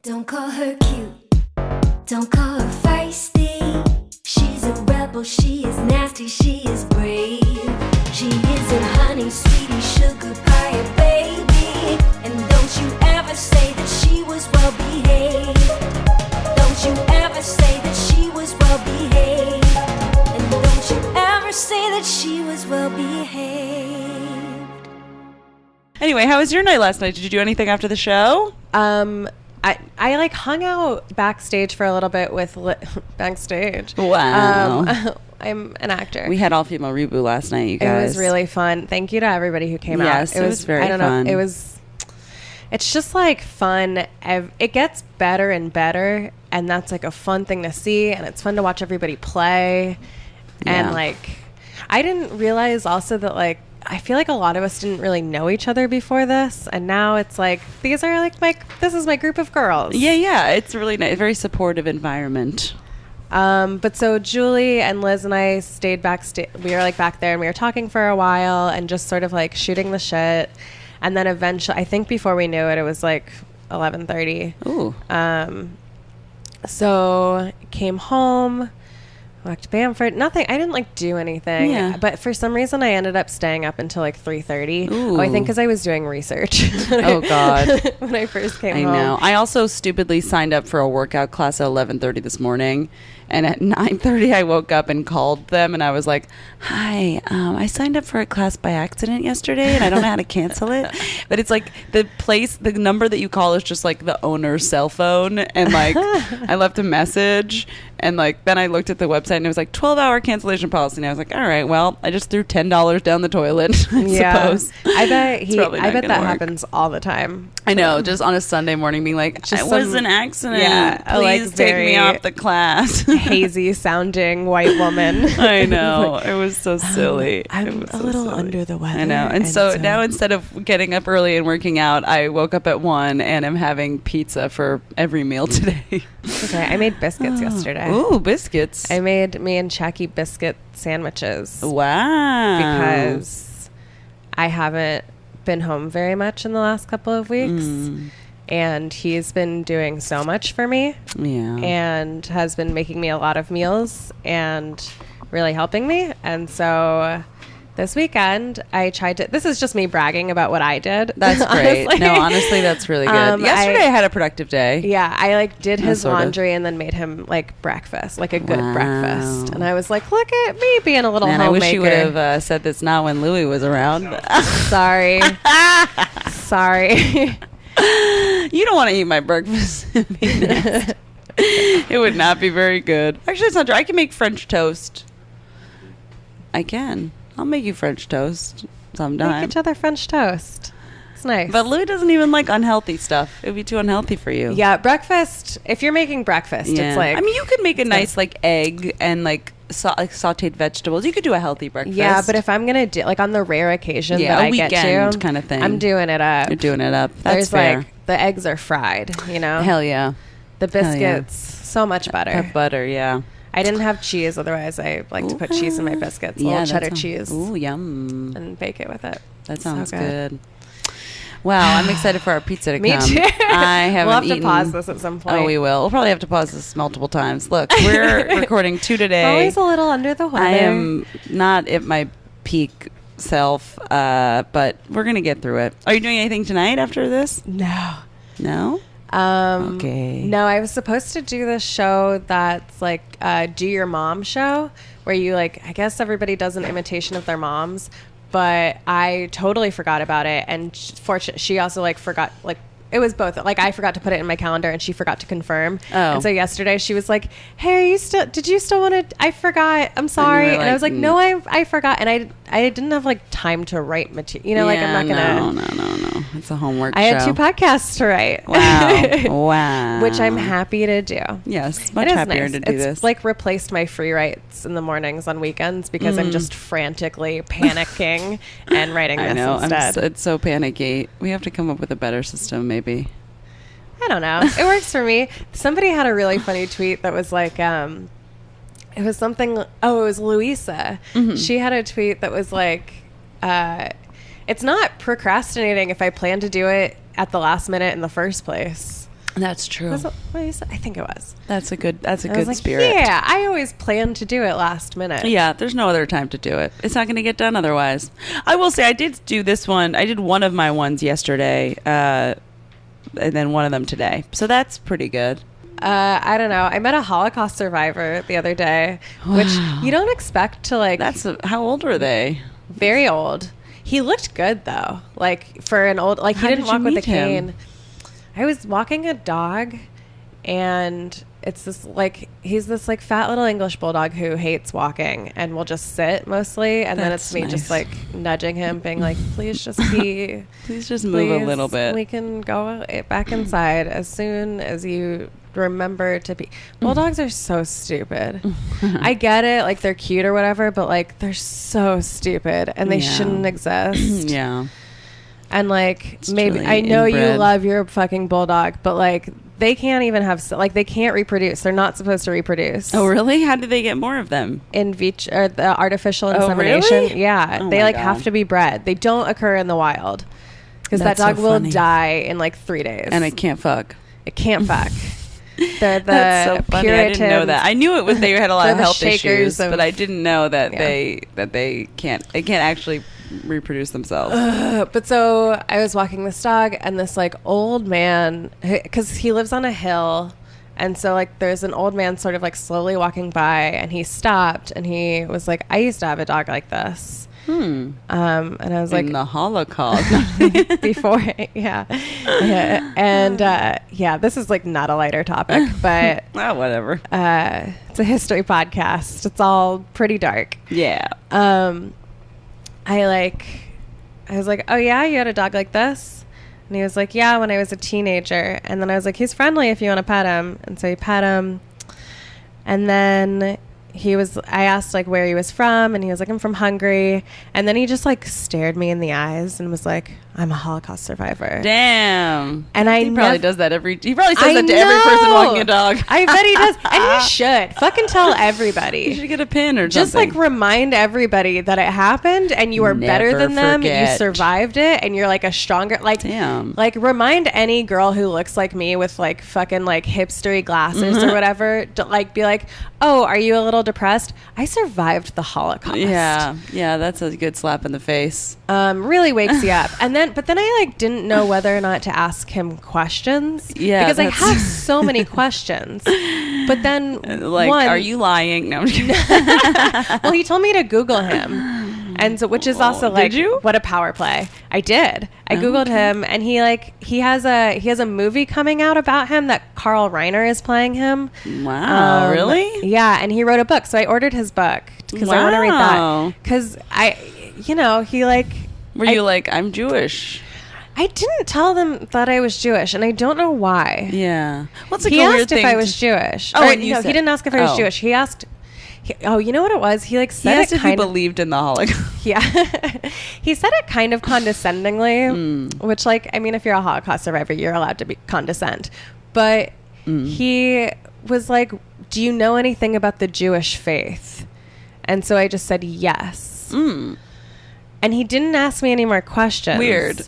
Don't call her cute, don't call her feisty. She's a rebel, she is nasty, she is brave. She isn't honey, sweetie, sugar pie, baby. And don't you ever say that she was well behaved. Don't you ever say that she was well behaved. And don't you ever say that she was well behaved. Anyway, how was your night last night? Did you do anything after the show? I like hung out backstage for a little bit with backstage. Wow. I'm an actor. We had all female reboot last night, you guys. It was really fun. Thank you to everybody who came out. Yes, it was very fun. It's just like fun. It gets better and better, and that's like a fun thing to see, and it's fun to watch everybody play. Yeah. And like, I didn't realize also that like, I feel like a lot of us didn't really know each other before this, and now it's like these are like this is my group of girls. Yeah, it's really nice, very supportive environment. But so Julie and Liz and I stayed backstage. We were like back there, and we were talking for a while and just sort of like shooting the shit. And then eventually, I think before we knew it, it was like 11:30. Ooh. So came home. Walked to Bamford. Nothing. I didn't like do anything. Yeah. But for some reason, I ended up staying up until like 3:30. Ooh. Oh, I think because I was doing research. Oh God. When I first came I home. know. I also stupidly signed up for a workout class at 11:30 this morning, and at 9:30 I woke up and called them, and I was like, "Hi, I signed up for a class by accident yesterday, and I don't know how to cancel it." But it's like the number that you call is just like the owner's cell phone, and like I left a message. And like then I looked at the website and it was like 12-hour cancellation policy, and I was like, all right, well, I just threw $10 down the toilet. I suppose. I bet that work. happens all the time. I know, just on a Sunday morning being like, it was an accident. Yeah, please take me off the class. Hazy sounding white woman. I know. It was so silly. I'm a little under the weather. I know. And so now instead of getting up early and working out, I woke up at 1 and am having pizza for every meal today. Okay, I made biscuits yesterday. Ooh, biscuits. I made me and Chucky biscuit sandwiches. Wow. Because I haven't been home very much in the last couple of weeks. And he's been doing so much for me. Yeah. And has been making me a lot of meals and really helping me. And so this weekend, I tried to... This is just me bragging about what I did. That's great. No, honestly, that's really good. Yesterday, I had a productive day. Yeah, I like did his laundry and then made him like breakfast, like a good breakfast. And I was like, look at me being a little homemaker. I wish you would have said this not when Louie was around. Sorry. Sorry. You don't want to eat my breakfast. It would not be very good. Actually, it's not true. I can make French toast. I can. I'll make you French toast sometime. Make each other French toast. It's nice. But Louis doesn't even like unhealthy stuff. It would be too unhealthy for you. Yeah, breakfast. If you're making breakfast, it's like... I mean, you could make a nice like egg and like sauteed vegetables. You could do a healthy breakfast. Yeah, but if I'm going to do... Like on the rare occasion that I get to... a weekend kind of thing. I'm doing it up. You're doing it up. That's fair. Like... The eggs are fried, you know? Hell yeah. The biscuits, so much butter. Butter, yeah. I didn't have cheese, otherwise I like to put cheese in my biscuits. A little cheddar cheese. Ooh, yum. And bake it with it. That sounds so good. Wow, I'm excited for our pizza to come. Me too. I haven't We'll have eaten. to pause this at some point. Oh, we will. We'll probably have to pause this multiple times. Look, we're recording 2 today. Always a little under the weather. I am not at my peak self, but we're going to get through it. Are you doing anything tonight after this? No. No? Okay. No, I was supposed to do this show that's like Do Your Mom show, where you like, I guess everybody does an imitation of their moms, but I totally forgot about it. And fortunately, she also like forgot, like it was both. Like I forgot to put it in my calendar and she forgot to confirm. Oh. And so yesterday she was like, hey, did you still want to, I forgot, I'm sorry. And I was like, no, I forgot. And I didn't have like time to write material. You know, like I'm not going to. No. It's a homework show. I had 2 podcasts to write. Wow. Which I'm happy to do. Yes, much happier to do this. It's like replaced my free writes in the mornings on weekends because I'm just frantically panicking and writing this instead. It's so panicky. We have to come up with a better system, maybe. I don't know. It works for me. Somebody had a really funny tweet that was like, it was something, it was Louisa. Mm-hmm. She had a tweet that was like, it's not procrastinating if I plan to do it at the last minute in the first place. That's true. Was it, what you said? I think it was. That's a good I was good like, spirit. yeah, I always plan to do it last minute. Yeah, there's no other time to do it. It's not going to get done otherwise. I will say I did do this one. I did one of my ones yesterday, and then one of them today. So that's pretty good. I don't know. I met a Holocaust survivor the other day, which you don't expect to like. How old were they? Very old. He looked good though. Like for an old, like How he didn't did you walk with a meet him? cane. I was walking a dog, and it's this like he's this like fat little English bulldog who hates walking and will just sit mostly, and then That's it's me nice. just like nudging him, being like, "Please just pee. Please just move a little bit." We can go back inside as soon as you remember to pee." Bulldogs are so stupid. I get it, like they're cute or whatever, but like they're so stupid and they Yeah. shouldn't exist. Yeah. And like It's maybe really I know you inbred. love your fucking bulldog, but like they can't even have like they can't reproduce. They're not supposed to reproduce. Oh, really? How do they get more of them? In vitro or the artificial Oh, insemination. really? Yeah, Oh they my like God. have to be bred. They don't occur in the wild because that That's so dog will funny. die in like 3 days. And I can't fuck. It can't fuck. They're the That's so funny. I didn't know Puritans. that. I knew it was they had a lot They're of the health shakers issues, of- but I didn't know that Yeah. they can't actually reproduce themselves. But so I was walking this dog, and this like old man, because he lives on a hill, and so like there's an old man sort of like slowly walking by, and he stopped, and he was like, "I used to have a dog like this." And I was like, In the Holocaust. before, yeah. And yeah, this is like not a lighter topic, but Oh, whatever. it's a history podcast. It's all pretty dark. Yeah. I was like, "Oh yeah, you had a dog like this?" And he was like, "Yeah, when I was a teenager." And then I was like, "He's friendly if you want to pet him." And so he pet him. And then I asked like where he was from, and he was like, "I'm from Hungary." And then he just like stared me in the eyes and was like, "I'm a Holocaust survivor." Damn. And he probably does that he probably says I that to every person know. walking a dog. I bet he does. And he should. Fucking tell You everybody. should get a pin or Just something. like remind everybody that it happened and you are better Never than them. You forget. survived it and you're like a stronger, like, Damn. like remind any girl who looks like me with like fucking like hipstery glasses or whatever, to like be like, "Oh, are you a little depressed? I survived the Holocaust." Yeah, that's a good slap in the face. Really wakes you up. And then, but then I like didn't know whether or not to ask him questions. Yeah, because I that's- have so many questions. But then, Like, one, are you lying? No, I'm just kidding. well, he told me to Google him, and so which is also Did like, you? what a power play. I did. I Googled him, and he has a movie coming out about him that Carl Reiner is playing him. Wow, really? Yeah, and he wrote a book, so I ordered his book because I want to read Wow. that. Because he like. Were you like, I'm Jewish? I didn't tell them that I was Jewish, and I don't know why. Yeah. Well, it's like He a weird asked if thing I to- was Jewish. Oh, Or, and you no, he said- didn't ask if I was oh. Jewish. He asked. You know what it was? He like He said asked it if you kind of. believed in the Holocaust. Yeah. He said it kind of condescendingly, which, like, I mean, if you're a Holocaust survivor, you're allowed to be condescend. But he was like, "Do you know anything about the Jewish faith?" And so I just said yes. And he didn't ask me any more questions. Weird.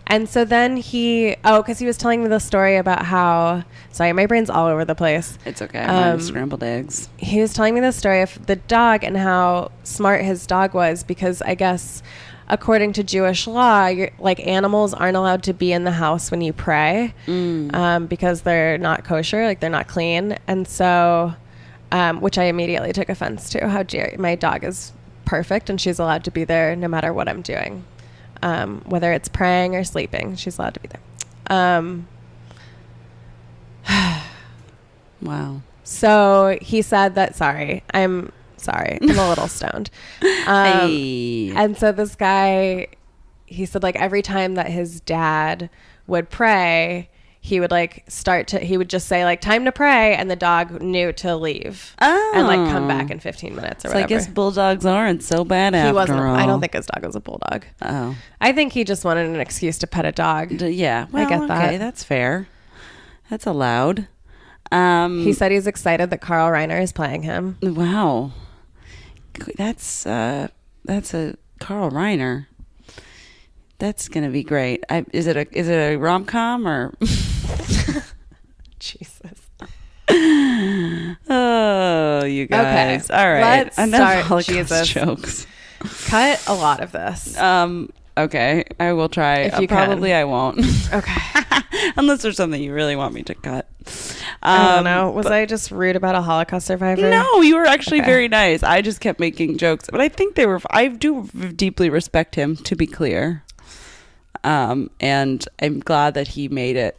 And so then because he was telling me the story about how, sorry, my brain's all over the place. It's okay. Mine scrambled eggs. He was telling me the story of the dog and how smart his dog was, because I guess according to Jewish law, like animals aren't allowed to be in the house when you pray, because they're not kosher, like they're not clean. And so, which I immediately took offense to, how my dog is perfect and she's allowed to be there no matter what I'm doing. Whether it's praying or sleeping, she's allowed to be there. Wow. So he said that, I'm a little stoned. Hey. And so this guy, he said like every time that his dad would pray, he would like he would just say like, "Time to pray," and the dog knew to leave and like come back in 15 minutes or So whatever. I guess bulldogs aren't so bad after He wasn't. all. I don't think his dog was a bulldog. Oh. I think he just wanted an excuse to pet a dog. Yeah. Well, I get that. Okay, that's fair. That's allowed. He said he's excited that Carl Reiner is playing him. Wow. That's a Carl Reiner. That's gonna be great. Is it a rom-com or? Jesus. Oh, you guys. Okay, All right. let's Enough start. Holocaust Jesus. jokes. Cut a lot of this. Okay, I will try. If you Probably can. I won't. Okay. Unless there's something you really want me to cut. I don't know. Was I just rude about a Holocaust survivor? No, you were actually Okay. very nice. I just kept making jokes, but I think they were. I do deeply respect him, to be clear. And I'm glad that he made it.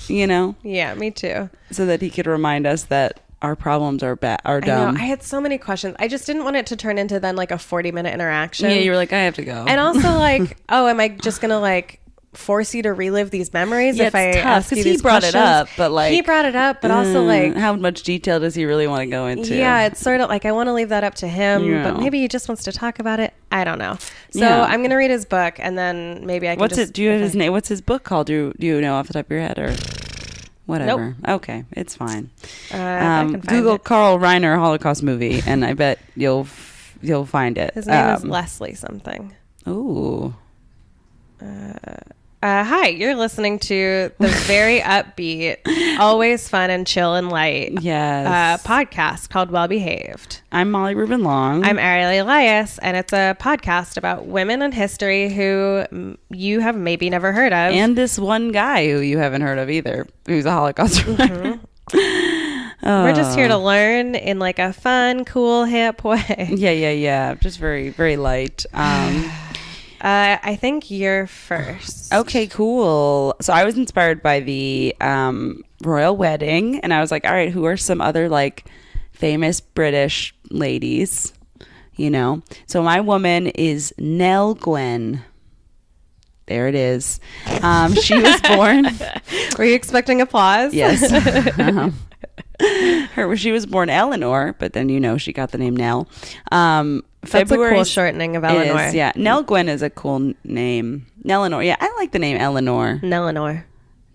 You know, Yeah, me too. so that he could remind us that our problems are dumb. I know. I had so many questions. I just didn't want it to turn into then like a 40-minute interaction. Yeah, you were like, I have to go. And also like, oh, am I just gonna like force you to relive these memories Yeah, if I it's tough, ask you 'cause these he brought it questions? up, but like, he brought it up, but also like, how much detail does he really want to go into? yeah, it's sort of like I want to leave that up to him, Yeah. but maybe he just wants to talk about it. I don't know. So Yeah. I'm gonna read his book, and then maybe I can. What's just, it? Do you have if his I- name? What's his book called? Do you know off the top of your head or whatever? Okay, it's fine. I can find Google it. Carl Reiner Holocaust movie, and I bet you'll find it. His name is Leslie something. Ooh. Hi, you're listening to the very upbeat, always fun and chill and light Yes. podcast called Well Behaved. I'm Molly Ruben-Long. I'm Ariel Elias, and it's a podcast about women in history who you have maybe never heard of. and this one guy who you haven't heard of either, who's a Holocaust survivor. We're just here to learn in like a fun, cool, hip way. Yeah. Just very, very light. I think you're first. Okay, cool. So I was inspired by the royal wedding, and I was like, all right, who are some other like famous British ladies? You know, so my woman is Nell Gwyn. There it is. She was born. Were you expecting applause? Yes. She was born Eleanor, but then she got the name Nell. That's a cool shortening of Eleanor. It is, yeah. Nell Gwyn is a cool name. Nellenor. Yeah, I like the name Eleanor. Nellenor.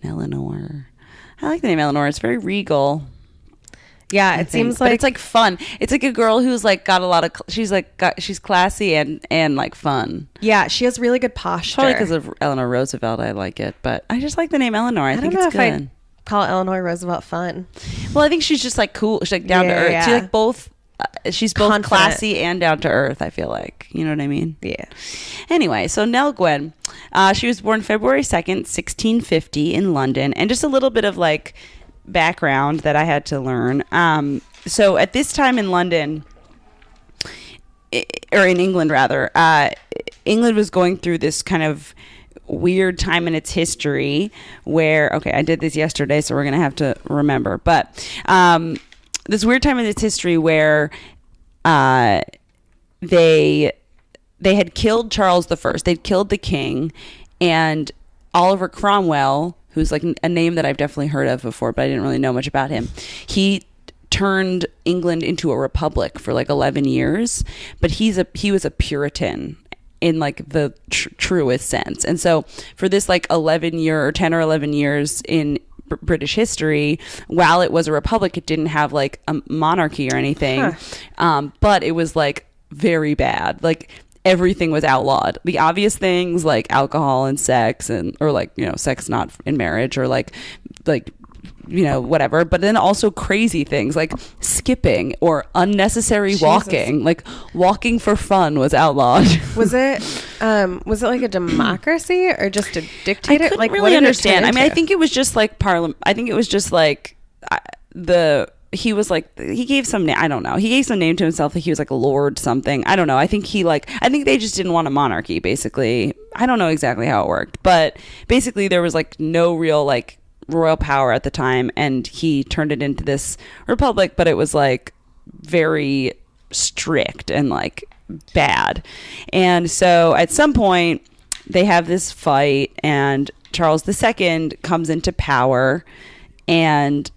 I like the name Eleanor. It's very regal. Yeah, it seems But like it's like fun. It's like a girl who's like got a lot of. She's classy and like fun. yeah, she has really good posture. Probably because of Eleanor Roosevelt, I like it. But I just like the name Eleanor. I think don't know it's if good. I'd call Eleanor Roosevelt fun. Well, I think she's just like cool. She's like down to earth. Yeah. She's like both. She's both Confident. classy and down to earth. I feel like, you know what I mean. Yeah. Anyway, so Nell Gwyn, she was born February 2nd, 1650 in London, and just a little bit of like background that I had to learn. So at this time in London, or in England rather, England was going through this kind of weird time in its history where, okay, I did this yesterday, so we're going to have to remember, but this weird time in its history where they had killed Charles I. They'd killed the king, and Oliver Cromwell, who's like a name that I've definitely heard of before, but I didn't really know much about him. He turned England into a republic for like 11 years, but he was a Puritan in like the truest sense. And so for this like 10 or 11 years in British history, while it was a republic, it didn't have like a monarchy or anything. But it was like very bad. Like everything was outlawed. The obvious things like alcohol and sex, or like, sex not in marriage, or like whatever. But then also crazy things like skipping or unnecessary walking. Like walking for fun was outlawed. Was it like a democracy or just a dictator? I couldn't like, really what did it understand. turn I mean, I into? think it was just like parliament. I think it was just like he gave some name. I don't know. He gave some name to himself. Like he was like a lord something. I don't know. I think I think they just didn't want a monarchy, basically. I don't know exactly how it worked, but basically there was like no real like royal power at the time, and he turned it into this republic, but it was like very strict and like bad. And so at some point they have this fight, and Charles II comes into power, and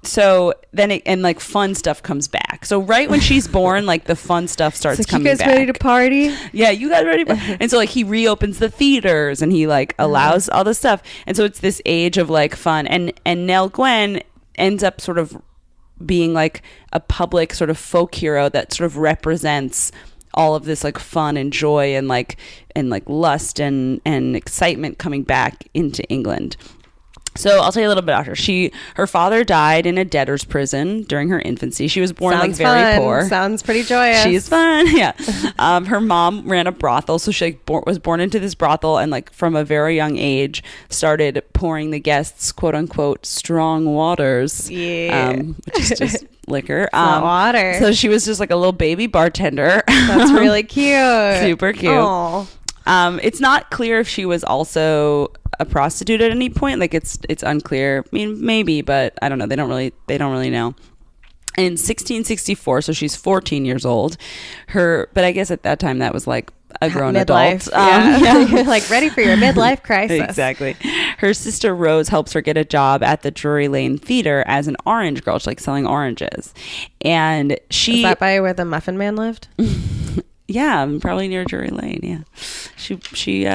so then like fun stuff comes back. So right when she's born, like the fun stuff starts It's like, coming you guys back. ready to party? Yeah, you guys ready? And so like he reopens the theaters, and he like allows all this stuff. And so it's this age of like fun. And Nell Gwyn ends up sort of being like a public sort of folk hero that sort of represents all of this like fun and joy and like lust and excitement coming back into England. So I'll tell you a little bit about her. Her father died in a debtor's prison during her infancy. She was born Sounds very fun. poor. Sounds pretty joyous. She's fun. Yeah. Her mom ran a brothel, so she was born into this brothel, and like from a very young age started pouring the guests quote unquote strong waters. Yeah. Which is just liquor. Not water. So she was just like a little baby bartender. That's really cute. Super cute. Aww. It's not clear if she was also a prostitute at any point. Like it's unclear. I mean, maybe, but I don't know. They don't really know. In 1664, so she's 14 years old. But I guess at that time that was like a grown adult. Yeah. Like ready for your midlife crisis. Exactly. Her sister Rose helps her get a job at the Drury Lane Theater as an orange girl. She's like selling oranges. And she... Is that by where the Muffin Man lived? Yeah, probably near Drury Lane. Yeah, she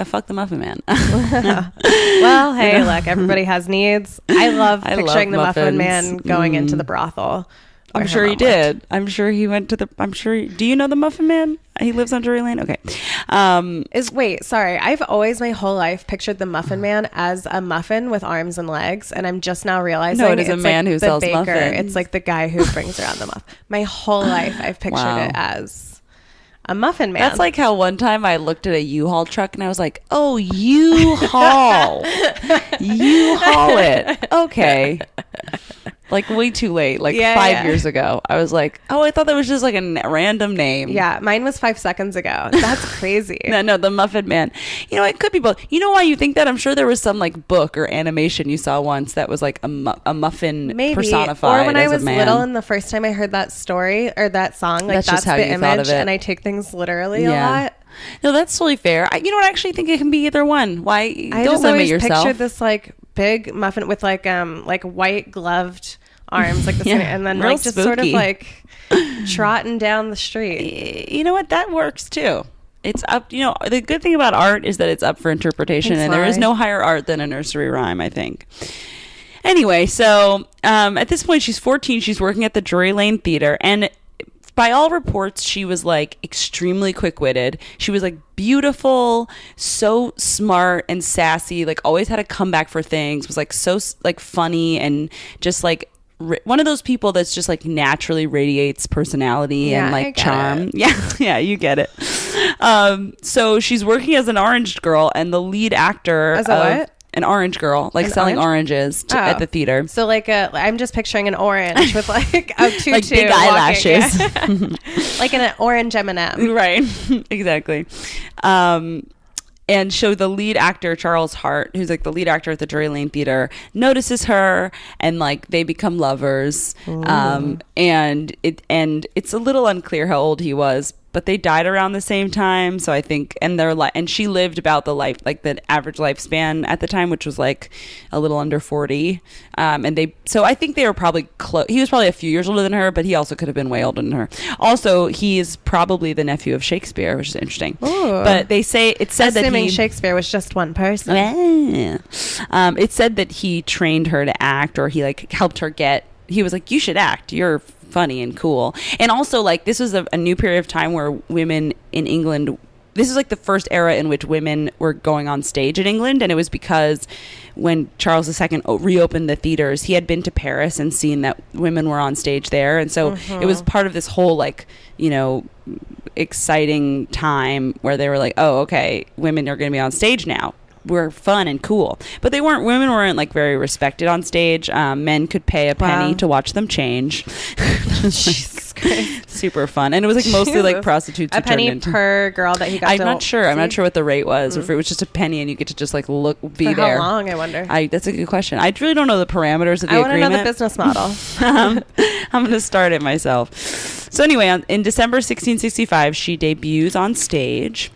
fucked the Muffin Man. Well, hey, look, everybody has needs. I love picturing the Muffin Man going into the brothel. I'm sure he did. I'm sure he went to the. Do you know the Muffin Man? He lives on Drury Lane. Okay. Sorry. I've always my whole life pictured the Muffin Man as a muffin with arms and legs, and I'm just now realizing no, it is a man who sells muffins. It's like the guy who brings around the muffin. My whole life, I've pictured it as a Muffin Man. That's like how one time I looked at a U-Haul truck and I was like, oh, U-Haul. U-Haul it. Okay. Like way too late. Like 5 years ago. I was like, oh, I thought that was just like a random name. Yeah, mine was 5 seconds ago. That's crazy. No, the Muffin Man. You know, it could be both. You know why you think that? I'm sure there was some like book or animation you saw once that was like a muffin personified. Or when as I was a man. little and the first time I heard that story or that song, like that's how the you image, thought of it. and I take things literally a lot. No, that's totally fair. You know what? I actually think it can be either one. Why? I don't just limit always yourself. pictured this like big muffin with like white gloved arms, like this, and then real like just spooky. sort of like trotting down the street. You know what? That works too. It's up. You know, the good thing about art is that it's up for interpretation, and there is no higher art than a nursery rhyme, I think. Anyway, so at this point, she's 14. She's working at the Drury Lane Theater, and by all reports, she was like extremely quick-witted. She was like beautiful, so smart and sassy, like always had a comeback for things, was like so like funny and just like one of those people that's just like naturally radiates personality and like charm. Yeah, you get it. So she's working as an orange girl, and the lead actor as a what? An orange girl, like selling oranges at the theater. So like I'm just picturing an orange with like a tutu, like big eyelashes, like an orange M&M. Right, exactly. And so the lead actor, Charles Hart, who's like the lead actor at the Drury Lane Theater, notices her, and like they become lovers. And it's a little unclear how old he was, but they died around the same time. So I think, and she lived about the average lifespan at the time, which was like a little under 40. So I think they were probably close. He was probably a few years older than her, but he also could have been way older than her. Also, he is probably the nephew of Shakespeare, which is interesting. Ooh. But it's said that Shakespeare was just one person. It said that he trained her to act, or he like helped her he was like, you should act. You're funny and cool. And also like this was a new period of time where women in England, this is like the first era in which women were going on stage in England. And it was because when Charles II reopened the theaters, he had been to Paris and seen that women were on stage there. And so it was part of this whole like, you know, exciting time where they were like, oh, okay, women are going to be on stage now. We're fun and cool. But women weren't like very respected on stage. Men could pay a penny to watch them change. Jesus Christ. Super fun. And it was like mostly like prostitutes. A penny per girl that he got I'm not sure. I'm not sure what the rate was, or if it was just a penny and you get to just like be there. How long, I wonder? That's a good question. I really don't know the parameters of the agreement. I want to know the business model. I'm going to start it myself. So anyway, in December 1665, she debuts on stage.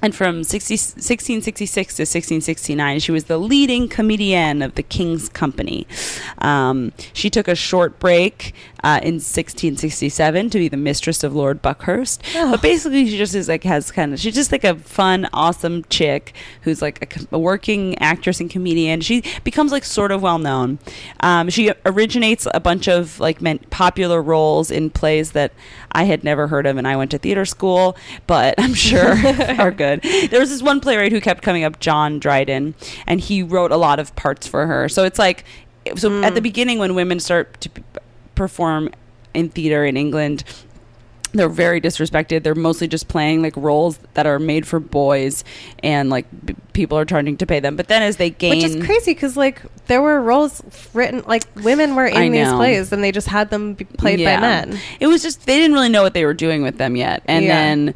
And from 1666 to 1669, she was the leading comedienne of the King's Company. She took a short break in 1667 to be the mistress of Lord Buckhurst. Oh. But basically, she just is like she's just like a fun, awesome chick who's like a working actress and comedian. She becomes like sort of well known. She originates a bunch of like popular roles in plays that I had never heard of, and I went to theater school, but I'm sure are good. good. There was this one playwright who kept coming up, John Dryden, and he wrote a lot of parts for her. So it's like, at the beginning when women start to perform in theater in England, they're very disrespected. They're mostly just playing like roles that are made for boys, and like people are charging to pay them. But then as they gain, which is crazy because like there were roles written, like women were in these plays and they just had them be played by men. It was just, they didn't really know what they were doing with them yet. And then,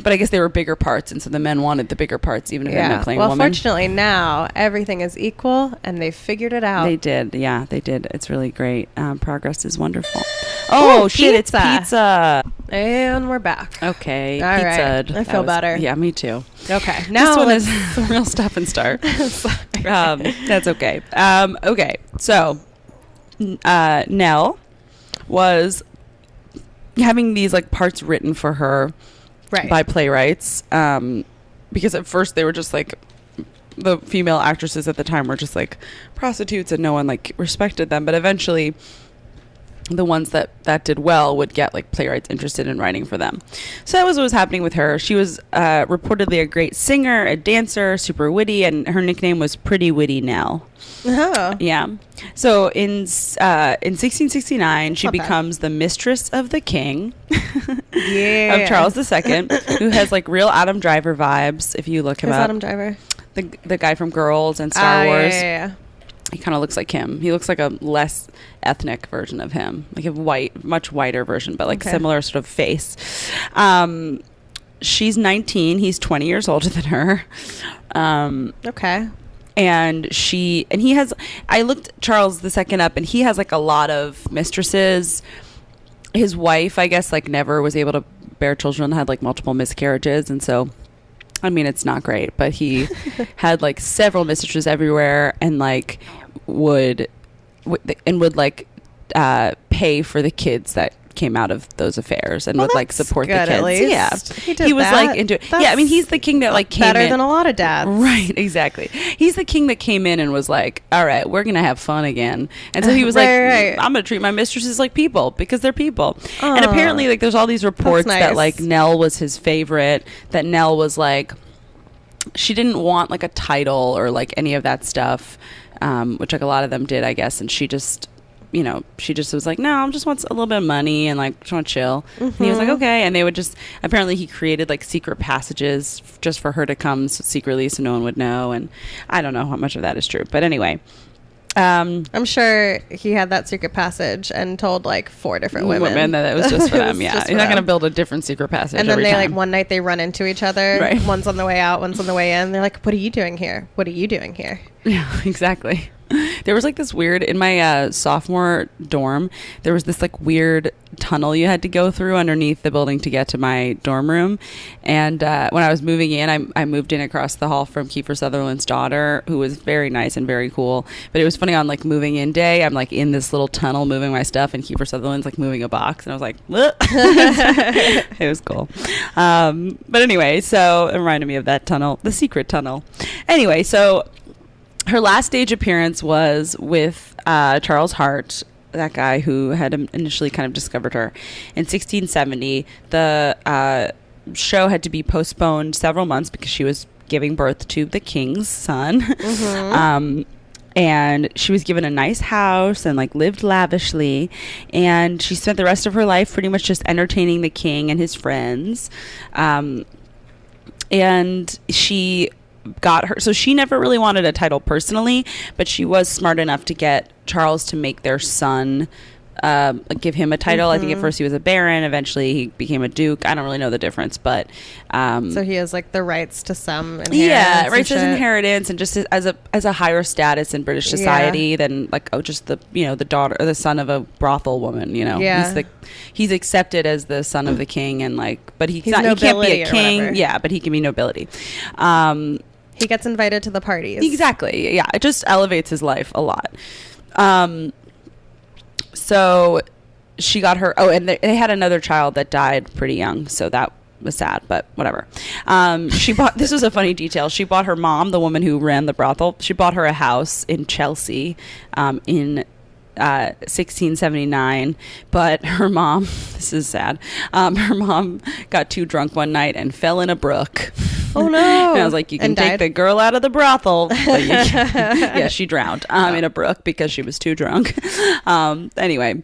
but I guess they were bigger parts, and so the men wanted the bigger parts, even if they're not playing a woman. Well, fortunately now everything is equal, and they figured it out. They did, they did. It's really great. Progress is wonderful. Oh, ooh, shit! It's pizza, and we're back. Okay, all pizza. Right. I feel better. Yeah, me too. Okay, now this one is some real stop and start. That's okay. Okay, so Nell was having these like parts written for her. Right. By playwrights, because at first they were just like, the female actresses at the time were just like prostitutes and no one like respected them, but eventually the ones that did well would get like playwrights interested in writing for them. So that was what was happening with her. She was reportedly a great singer, a dancer, super witty, and her nickname was Pretty Witty Nell. Oh. Yeah. So in 1669, she becomes the mistress of the king of Charles II, who has like real Adam Driver vibes. If you look him up, Adam Driver, the guy from Girls and Star Wars. Yeah. He kind of looks like him. He looks like a less ethnic version of him, like a much whiter version, but like similar sort of face. She's 19. He's 20 years older than her. Okay. And he has, I looked Charles II up, and he has like a lot of mistresses. His wife, I guess, like never was able to bear children, had like multiple miscarriages. And so, I mean, it's not great, but he had like several mistresses everywhere, and like would like pay for the kids that came out of those affairs, and would like support the kids. At least. Yeah, he was like into it. Yeah, I mean, he's the king that like came better in, than a lot of dads. Right, exactly. He's the king that came in and was like, all right, we're gonna have fun again. And so he was I'm gonna treat my mistresses like people, because they're people. And apparently like there's all these reports that like Nell was his favorite, that Nell was like, she didn't want like a title or like any of that stuff, which like a lot of them did, I guess. And she just was like, no, I just want a little bit of money and like just want to chill. And he was like, okay. And they would just, apparently he created like secret passages just for her to come secretly so no one would know. And I don't know how much of that is true, but anyway. I'm sure he had that secret passage and told like 4 different women that it was just for them. Yeah, he's not going to build a different secret passage. And then every time. like one night they run into each other. Right. One's on the way out, one's on the way in. They're like, "What are you doing here? What are you doing here?" Yeah, exactly. There was like this weird, in my sophomore dorm, there was this like weird tunnel you had to go through underneath the building to get to my dorm room. And when I was moving in, I moved in across the hall from Kiefer Sutherland's daughter, who was very nice and very cool. But it was funny, on like moving in day, I'm like in this little tunnel moving my stuff, and Kiefer Sutherland's like moving a box, and I was like, it was cool. But anyway, so it reminded me of that tunnel, the secret tunnel. Anyway, so her last stage appearance was with Charles Hart, that guy who had initially kind of discovered her. In 1670, the show had to be postponed several months because she was giving birth to the king's son. And she was given a nice house and like lived lavishly. And she spent the rest of her life pretty much just entertaining the king and his friends. And she got her, so she never really wanted a title personally, but she was smart enough to get Charles to make their son give him a title. I think at first he was a baron, eventually he became a duke. I don't really know the difference, but so he has like the rights to some inheritance. Yeah, rights to inheritance, and just as a higher status in British society than like just the the daughter or the son of a brothel woman. He's accepted as the son of the king, and like, but he's not, he can't be a king. Yeah, but he can be nobility. He gets invited to the parties. Exactly. Yeah, it just elevates his life a lot. So she got her. Oh, and they had another child that died pretty young, so that was sad, but whatever. She bought. This was a funny detail. She bought her mom, the woman who ran the brothel. She bought her a house in Chelsea, in 1679, but her mom, this is sad, her mom got too drunk one night and fell in a brook. Oh no. And I was like, you can take the girl out of the brothel. But yeah, she drowned in a brook because she was too drunk. Anyway,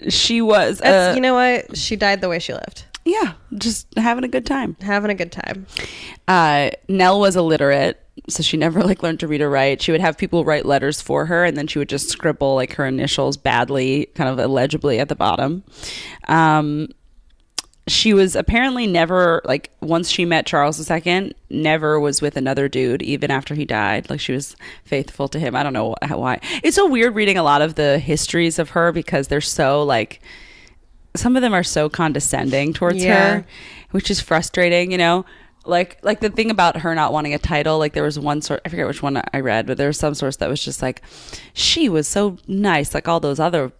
she was you know what, she died the way she lived. Yeah, just having a good time. Nell was illiterate, so she never like learned to read or write. She would have people write letters for her, and then she would just scribble like her initials badly, kind of illegibly at the bottom. She was apparently never, like, once she met Charles II, never was with another dude, even after he died. Like, she was faithful to him. I don't know why. It's so weird reading a lot of the histories of her because they're so, like, some of them are so condescending towards her, which is frustrating, you know? Like the thing about her not wanting a title, like there was one source, I forget which one I read, but there was some source that was just like, she was so nice, like all those other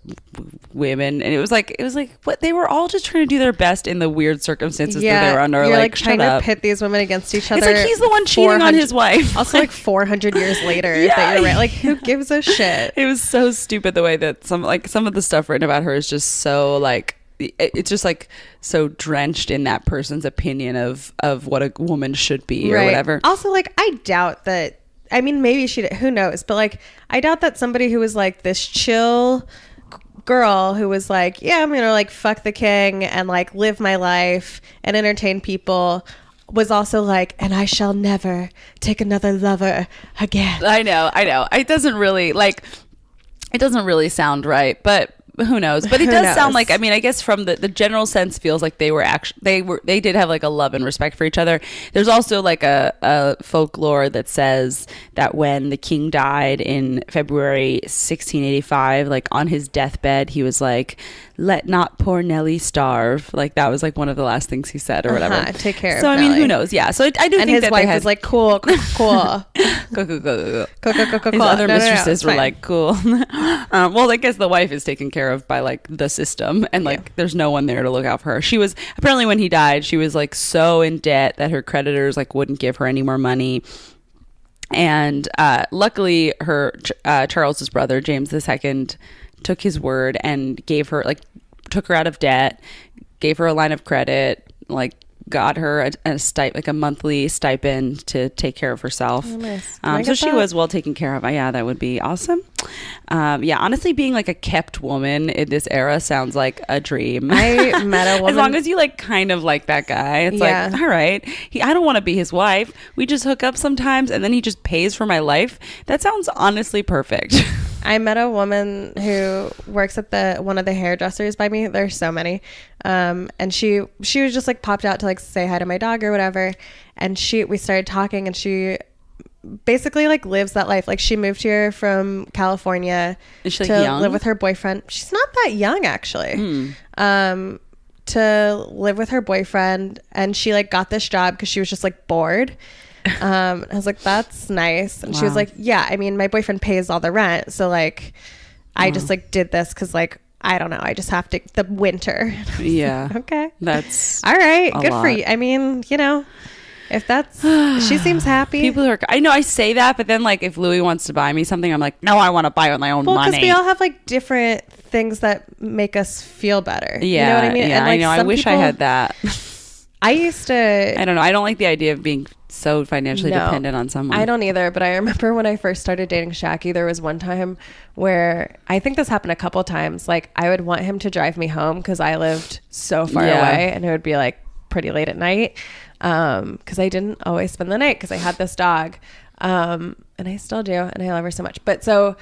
women. And it was like, what? They were all just trying to do their best in the weird circumstances that they were under. You're like trying to pit these women against each other. It's like he's the one cheating on his wife. Also like 400 years later that you're right. Like who gives a shit? It was so stupid the way that some of the stuff written about her is just so like, it's just like so drenched in that person's opinion of what a woman should be or whatever. Also, like, I doubt that, I mean, maybe who knows, but like, I doubt that somebody who was like this chill girl who was like, yeah, I'm gonna like fuck the king and like live my life and entertain people was also like, and I shall never take another lover again. I know. It doesn't really sound right, but who knows? But it does sound like, I mean, I guess from the general sense feels like they did have like a love and respect for each other. There's also like a folklore that says that when the king died in February 1685, like on his deathbed, he was like, let not poor Nelly starve. Like that was like one of the last things he said or whatever. Take care of So I mean, Nelly. who knows? Yeah. So I do think his that wife they had, was like, cool. Cool. His other mistresses were like, cool. Well, I guess the wife is taken care of by like the system, and like there's no one there to look out for her. She was apparently, when he died, she was like so in debt that her creditors like wouldn't give her any more money. And luckily, her Charles's brother James II took his word and gave her took her out of debt, gave her a line of credit, like got her a monthly stipend to take care of herself. Oh, nice. So she was well taken care of. Yeah, that would be awesome. Honestly, being like a kept woman in this era sounds like a dream. I met a woman. As long as you like kind of like that guy, it's like, all right, I don't want to be his wife. We just hook up sometimes and then he just pays for my life. That sounds honestly perfect. I met a woman who works at one of the hairdressers by me. There's so many. And she was just like popped out to like say hi to my dog or whatever. And we started talking, and she basically like lives that life. Like she moved here from California to young? Live with her boyfriend. She's not that young actually. To live with her boyfriend, and she like got this job because she was just like bored. I was like, that's nice. And she was like, yeah, I mean, my boyfriend pays all the rent, so like I just like did this because like I don't know, I just have to the winter. Yeah. Okay, that's all right, good for you. I mean, you know, if that's she seems happy. People who are, I know I say that, but then like if Louis wants to buy me something, I'm like, no, I want to buy it with my own money. Because we all have like different things that make us feel better. Yeah, you know what I mean? Yeah, and, like, I know. I wish I had that. I used to. I don't know. I don't like the idea of being so financially dependent on someone. I don't either. But I remember when I first started dating Shaki, there was one time where I think this happened a couple times. Like I would want him to drive me home because I lived so far away, and it would be like pretty late at night. Because I didn't always spend the night because I had this dog. And I still do, and I love her so much. But so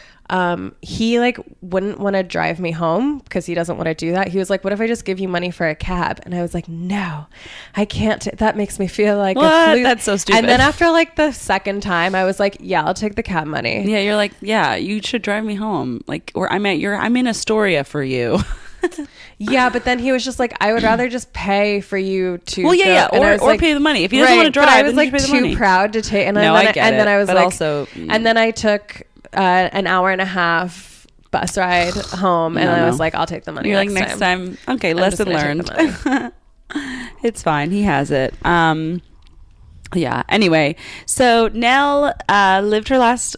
he like wouldn't want to drive me home because he doesn't want to do that. He was like, what if I just give you money for a cab? And I was like, no, I can't. That makes me feel like what? That's so stupid. And then after like the second time, I was like, yeah, I'll take the cab money. Yeah, you're like, yeah, you should drive me home. Like, or I'm in Astoria for you. Yeah, but then he was just like, I would rather just pay for you to or like, pay the money if he doesn't want to drive. But I was then like too proud to take. And I get it. Then I was but like, also, and then I took an hour and a half bus ride home, and I was like, I'll take the money. You're like, next time. Okay, lesson learned. It's fine. He has it. Yeah. Anyway, so Nell lived her last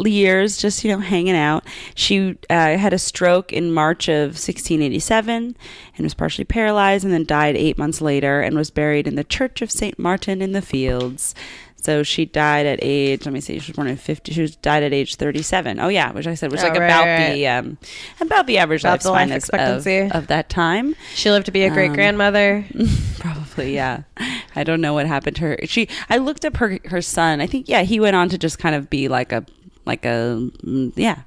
years just, hanging out. She had a stroke in March of 1687 and was partially paralyzed, and then died 8 months later and was buried in the Church of St. Martin in the Fields. So she died at age, let me see, she was born in 50, died at age 37. Oh yeah, which I said was about the average lifespan of that time. She lived to be a great grandmother. Probably, yeah. I don't know what happened to her. I looked up her son. I think, he went on to just kind of be like a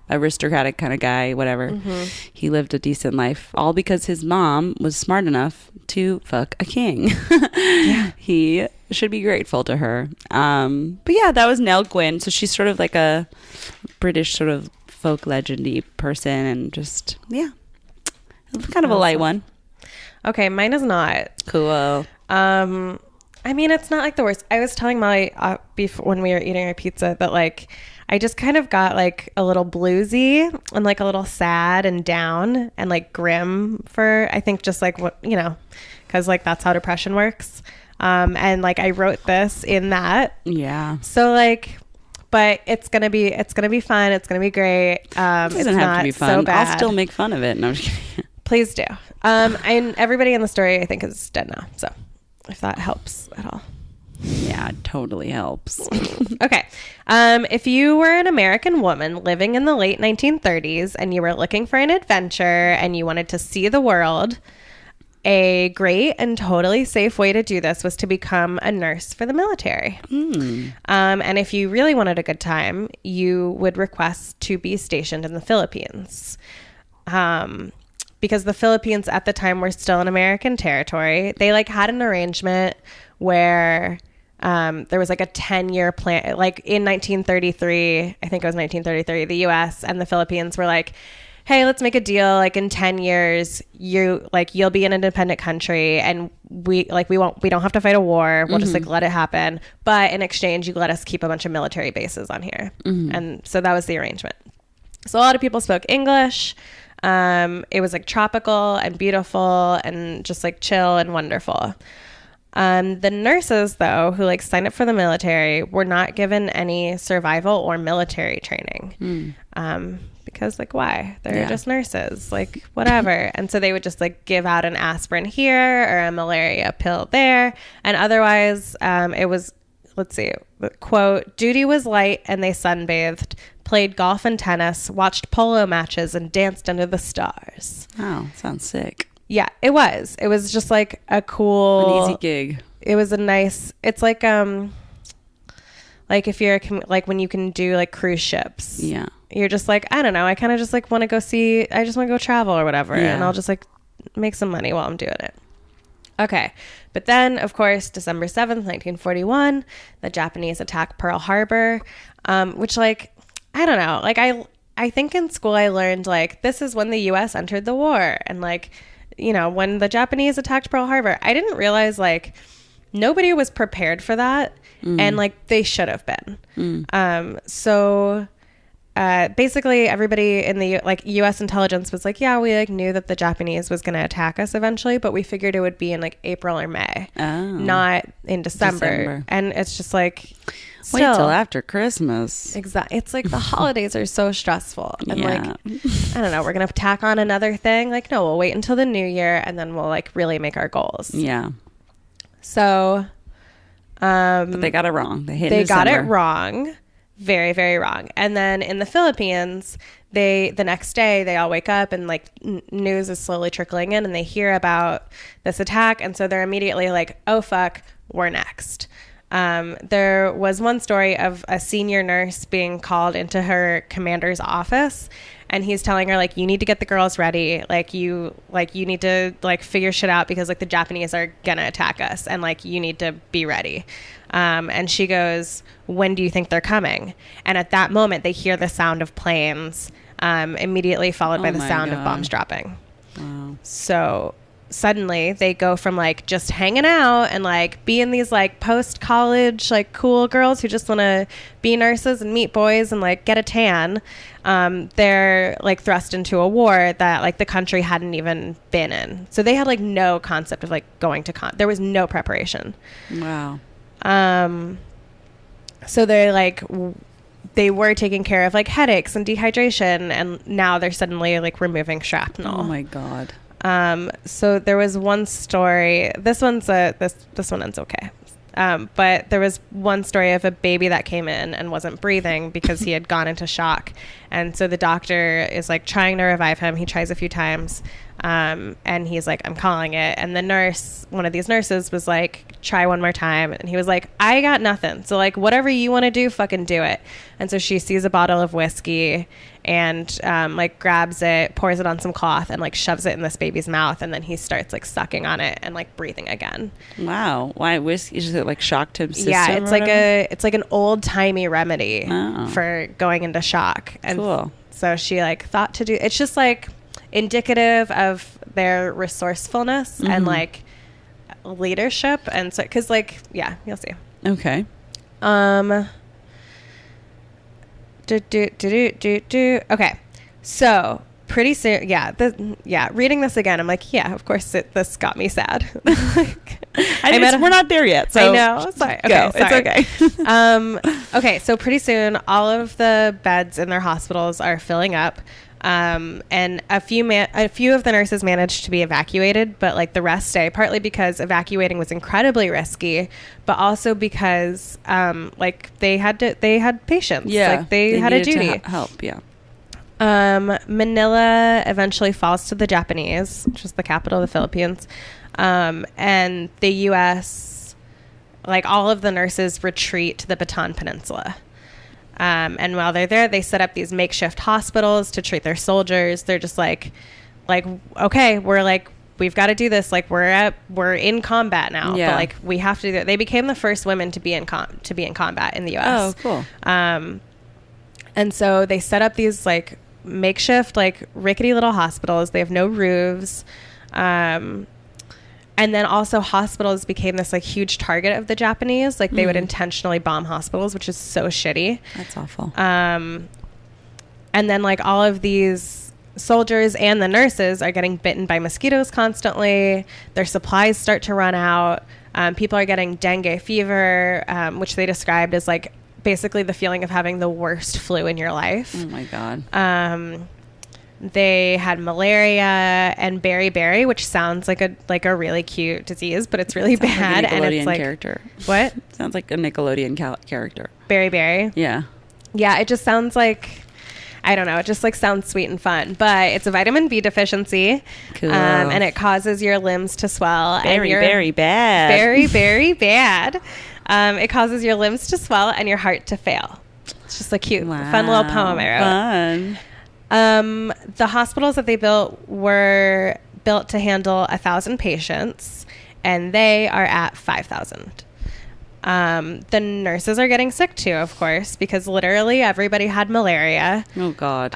aristocratic kind of guy, whatever. Mm-hmm. He lived a decent life, all because his mom was smart enough to fuck a king. Yeah. He should be grateful to her. But yeah, that was Nell Gwyn. So she's sort of like a British sort of folk legendy person, and just, kind of a light one. Okay, mine is not. Cool. I mean, it's not like the worst. I was telling Molly before, when we were eating our pizza, that like I just kind of got like a little bluesy and like a little sad and down and like grim for, I think, just like what, because like that's how depression works. And like I wrote this in that. Yeah. So like, but it's gonna be fun. It's gonna be great. It doesn't have to be fun. So bad. I'll still make fun of it. No, I'm just kidding. Please do. And everybody in the story, I think, is dead now. So if that helps at all. Yeah, it totally helps. Okay. If you were an American woman living in the late 1930s and you were looking for an adventure and you wanted to see the world, a great and totally safe way to do this was to become a nurse for the military. And if you really wanted a good time, you would request to be stationed in the Philippines. Because the Philippines at the time were still an American territory. They like had an arrangement where there was like a 10-year plan. Like in 1933, I think it was 1933, the US and the Philippines were like, hey, let's make a deal. Like in 10 years, you'll be an independent country, and we don't have to fight a war. We'll just like let it happen. But in exchange, you let us keep a bunch of military bases on here. And so that was the arrangement. So a lot of people spoke English. It was like tropical and beautiful and just like chill and wonderful. The nurses, though, who like signed up for the military, were not given any survival or military training. Because like, why? They're just nurses, like whatever. And so they would just like give out an aspirin here or a malaria pill there. And otherwise, it was, let's see, quote, duty was light and they sunbathed, played golf and tennis, watched polo matches, and danced under the stars. Oh, sounds sick. Yeah, it was. It was just like a cool, an easy gig. It was a nice, it's like if you're like when you can do like cruise ships. Yeah. You're just like, I don't know, I kind of just like want to go see, I just want to go travel or whatever. Yeah. And I'll just like make some money while I'm doing it. Okay. But then, of course, December 7th, 1941, the Japanese attack Pearl Harbor, which like, I don't know, like I think in school I learned like this is when the U.S. entered the war, and like, when the Japanese attacked Pearl Harbor, I didn't realize like nobody was prepared for that, and like they should have been. So basically everybody in the U.S. intelligence was like, yeah, we like knew that the Japanese was going to attack us eventually, but we figured it would be in like April or May, not in December. And it's just like, wait till after Christmas. Exactly. It's like the holidays are so stressful. And like, I don't know, we're going to tack on another thing. Like, no, we'll wait until the new year and then we'll like really make our goals. Yeah. So, but they got it wrong. They got it wrong. Very, very wrong. And then in the Philippines, the next day they all wake up and like news is slowly trickling in and they hear about this attack. And so they're immediately like, oh, fuck, we're next. There was one story of a senior nurse being called into her commander's office, and he's telling her like, you need to get the girls ready. You need to like figure shit out because like the Japanese are going to attack us and like you need to be ready. And she goes, when do you think they're coming? And at that moment they hear the sound of planes, immediately followed by the sound of bombs dropping. Wow. So suddenly they go from like just hanging out and like being these like post-college like cool girls who just want to be nurses and meet boys and like get a tan. They're like thrust into a war that like the country hadn't even been in. So they had like no concept of like going to there was no preparation. Wow. So they're like they were taking care of like headaches and dehydration, and now they're suddenly like removing shrapnel. Oh my God. So there was one story. This one ends okay. But there was one story of a baby that came in and wasn't breathing because he had gone into shock. And so the doctor is like trying to revive him. He tries a few times. And he's like, I'm calling it. And the nurse, one of these nurses was like, try one more time. And he was like, I got nothing. So like, whatever you want to do, fucking do it. And so she sees a bottle of whiskey and like grabs it, pours it on some cloth and like shoves it in this baby's mouth. And then he starts like sucking on it and like breathing again. Wow. Why whiskey? Is it like shocked him system? Yeah, it's like an old timey remedy for going into shock. And cool. so she like thought to do, it's just like indicative of their resourcefulness and like leadership. And so, cause like, yeah, you'll see. Okay. Okay. So pretty soon, reading this again, I'm like, yeah, of course this got me sad. We're not there yet. So I know. Sorry. Okay, it's okay. Okay. So pretty soon all of the beds in their hospitals are filling up. And a few of the nurses managed to be evacuated, but like the rest stay, partly because evacuating was incredibly risky, but also because, like they had patients. Yeah. Like they had a duty. Help. Yeah. Manila eventually falls to the Japanese, which is the capital of the Philippines. And the U.S., like all of the nurses retreat to the Bataan Peninsula. And while they're there, they set up these makeshift hospitals to treat their soldiers. They're just like, okay, we've got to do this. Like we're in combat now, but like we have to do it. They became the first women to be in combat in the U.S. Oh, cool. And so they set up these like makeshift, like rickety little hospitals. They have no roofs. And then also hospitals became this like huge target of the Japanese. Like they would intentionally bomb hospitals, which is so shitty. That's awful. And then like all of these soldiers and the nurses are getting bitten by mosquitoes constantly. Their supplies start to run out. People are getting dengue fever, which they described as like basically the feeling of having the worst flu in your life. Oh my God. They had malaria and beriberi, which sounds like a really cute disease, but it's really bad. Like a Nickelodeon and it's like character. What? Sounds like a Nickelodeon character. Beriberi. Yeah. Yeah, it just sounds like, I don't know. It just like sounds sweet and fun, but it's a vitamin B deficiency. Cool. And it causes your limbs to swell. Very, very bad. Very, very bad. It causes your limbs to swell and your heart to fail. It's just a cute, fun little poem I wrote. Fun. The hospitals that they built were built to handle 1,000 patients, and they are at 5,000. The nurses are getting sick too, of course, because literally everybody had malaria. Oh God.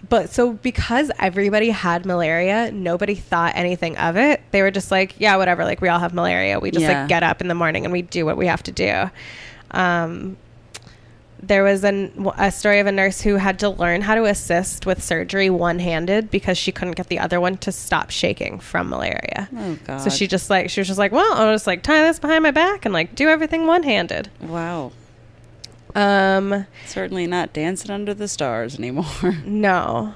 But so because everybody had malaria, nobody thought anything of it. They were just like, yeah, whatever. Like we all have malaria. We just like get up in the morning and we do what we have to do. There was a story of a nurse who had to learn how to assist with surgery one-handed because she couldn't get the other one to stop shaking from malaria. Oh God. So she was just like, well, I'll just like tie this behind my back and like do everything one-handed. Wow. Certainly not dancing under the stars anymore. No.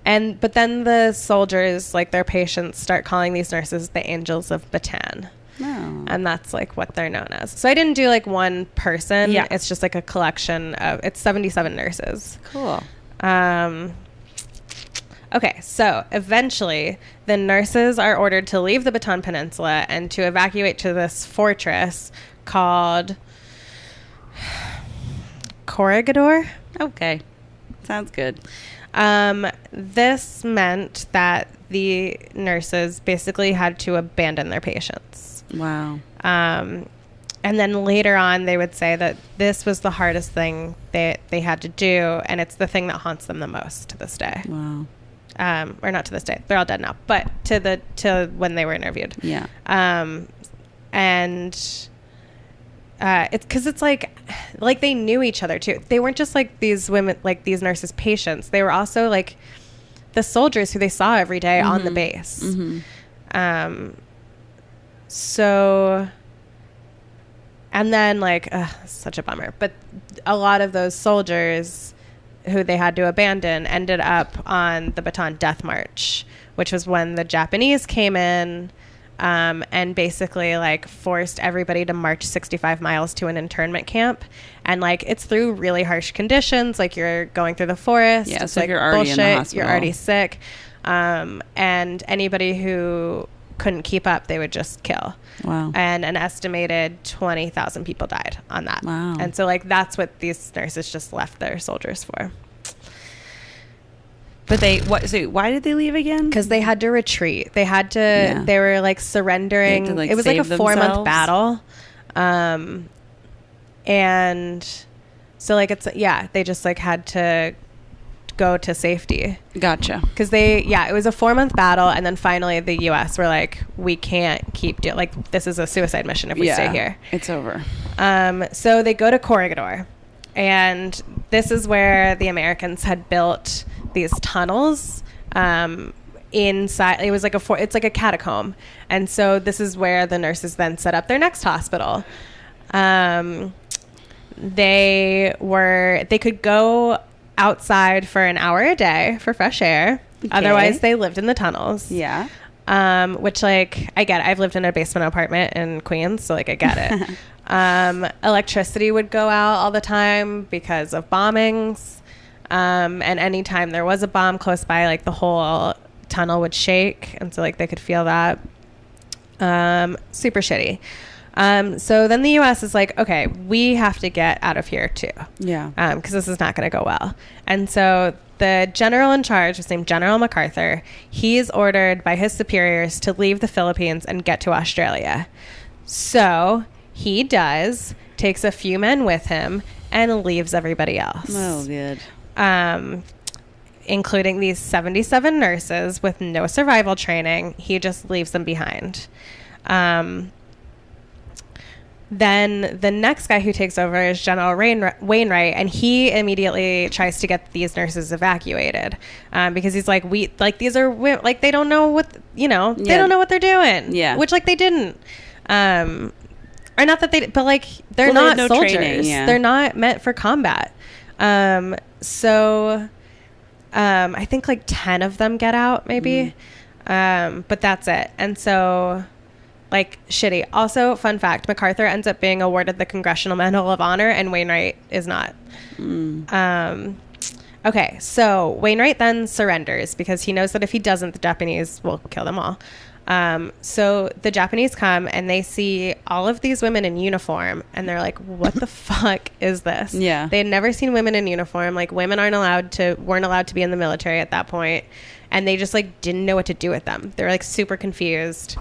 But then the soldiers, like their patients, start calling these nurses the Angels of Bataan. No. And that's like what they're known as. So I didn't do like one person. Yeah. It's just like a collection of, it's 77 nurses. Cool. Okay, so eventually the nurses are ordered to leave the Bataan Peninsula and to evacuate to this fortress called Corregidor. Okay. Sounds good. This meant that the nurses basically had to abandon their patients. Wow. And then later on, they would say that this was the hardest thing that they had to do, and it's the thing that haunts them the most to this day. Wow. Or not to this day; they're all dead now. But to when they were interviewed. Yeah. And it's because it's like they knew each other too. They weren't just like these women, like these nurses' patients. They were also like the soldiers who they saw every day on the base. Mm-hmm. So And then, like, such a bummer. But a lot of those soldiers who they had to abandon ended up on the Bataan Death March, which was when the Japanese came in and basically, like, forced everybody to march 65 miles to an internment camp. And, like, it's through really harsh conditions. Like, you're going through the forest. Yeah, it's so like you're already in the bullshit. hospital. You're already sick. And anybody who couldn't keep up, they would just kill. Wow. And an estimated 20,000 people died on that. Wow. And so, like, that's what these nurses just left their soldiers for. But so why did they leave again? Because they had to retreat. They had to, they were, like, surrendering. They had to, like, it was like a save 4-month themselves? battle. And so, like, they just, like, had to go to safety. Gotcha. Because it was a 4-month battle, and then finally the U.S. were like, we can't keep this is a suicide mission if we stay here. It's over. So they go to Corregidor, and this is where the Americans had built these tunnels inside. It was like it's like a catacomb, and so this is where the nurses then set up their next hospital. They could go outside for an hour a day for fresh air. Okay. Otherwise, they lived in the tunnels. Yeah. Which, like, I get it. I've lived in a basement apartment in Queens, so, like, I get it. Electricity would go out all the time because of bombings. And anytime there was a bomb close by, like, the whole tunnel would shake. And so, like, they could feel that. Super shitty. So then the U.S. is like, okay, we have to get out of here too. Yeah. Because this is not going to go well. And so the general in charge was named General MacArthur. He is ordered by his superiors to leave the Philippines and get to Australia. So he does, takes a few men with him, and leaves everybody else. Oh, good. Including these 77 nurses with no survival training. He just leaves them behind. Then the next guy who takes over is General Wainwright, and he immediately tries to get these nurses evacuated because he's like, these are like, they don't know what they don't know what they're doing. Yeah, which, like, they didn't, or not that they, but, like, they're not no soldiers. Training, yeah. They're not meant for combat. So I think, like, 10 of them get out maybe, but that's it. And so, like, shitty. Also, fun fact, MacArthur ends up being awarded the Congressional Medal of Honor, and Wainwright is not. Okay, so Wainwright then surrenders because he knows that if he doesn't, the Japanese will kill them all. So the Japanese come, and they see all of these women in uniform, and they're like, what the fuck is this? Yeah. They had never seen women in uniform. Like, women weren't allowed to be in the military at that point, and they just, like, didn't know what to do with them. They were, like, super confused.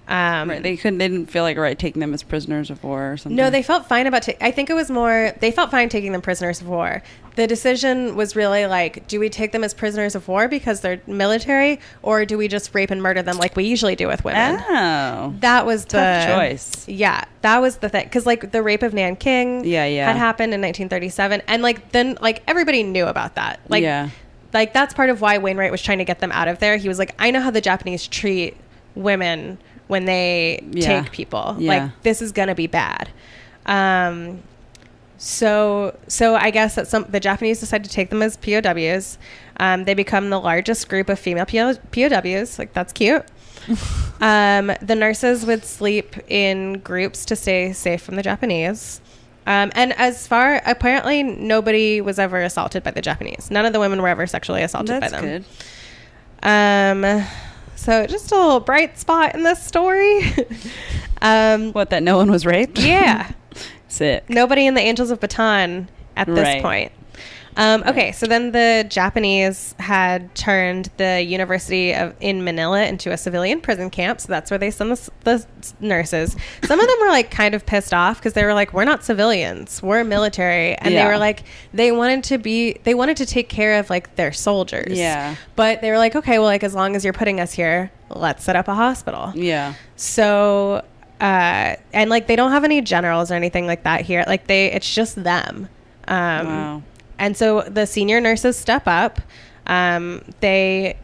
Right. They didn't feel like taking them as prisoners of war or something. No, they felt fine about I think it was more, they felt fine taking them prisoners of war. The decision was really like, do we take them as prisoners of war because they're military, or do we just rape and murder them like we usually do with women? Oh. That was tough choice. Yeah, that was the thing. Because, like, the rape of Nanking had happened in 1937. And, like, then, like, everybody knew about that. Like, like, that's part of why Wainwright was trying to get them out of there. He was like, I know how the Japanese treat women when they take people. Like, this is gonna be bad. So I guess that the Japanese decided to take them as POWs. They become the largest group of female POWs. Like, that's cute. The nurses would sleep in groups to stay safe from the Japanese. And apparently nobody was ever assaulted by the Japanese. None of the women were ever sexually assaulted by them. That's good. So just a little bright spot in this story. What, that no one was raped? Yeah. Sick. Nobody in the Angels of Bataan at this point. Okay, so then the Japanese had turned the University in Manila into a civilian prison camp, so that's where they send the nurses. Some of them were, like, kind of pissed off because they were like, we're not civilians, we're military, and they were like, they wanted to take care of, like, their soldiers. Yeah. But they were like, okay, well, like, as long as you're putting us here, let's set up a hospital. Yeah. So, and, like, they don't have any generals or anything like that here. Like, it's just them. Wow. And so the senior nurses step up. They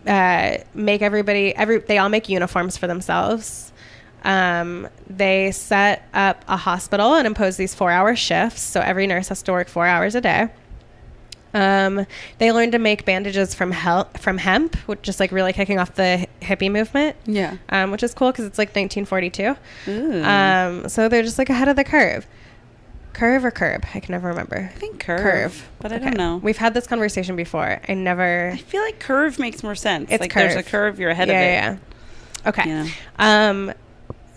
make they all make uniforms for themselves. They set up a hospital and imposed these 4-hour shifts. So every nurse has to work 4 hours a day. They learned to make bandages from hemp, which just like really kicking off the hippie movement. Yeah. Which is cool because it's like 1942. Ooh. So they're just like ahead of the curve. Curve or curb? I can never remember. I think curve. But I don't know. We've had this conversation before. I feel like curve makes more sense. It's like curve. There's a curve, you're ahead of it. Yeah. Okay. Yeah.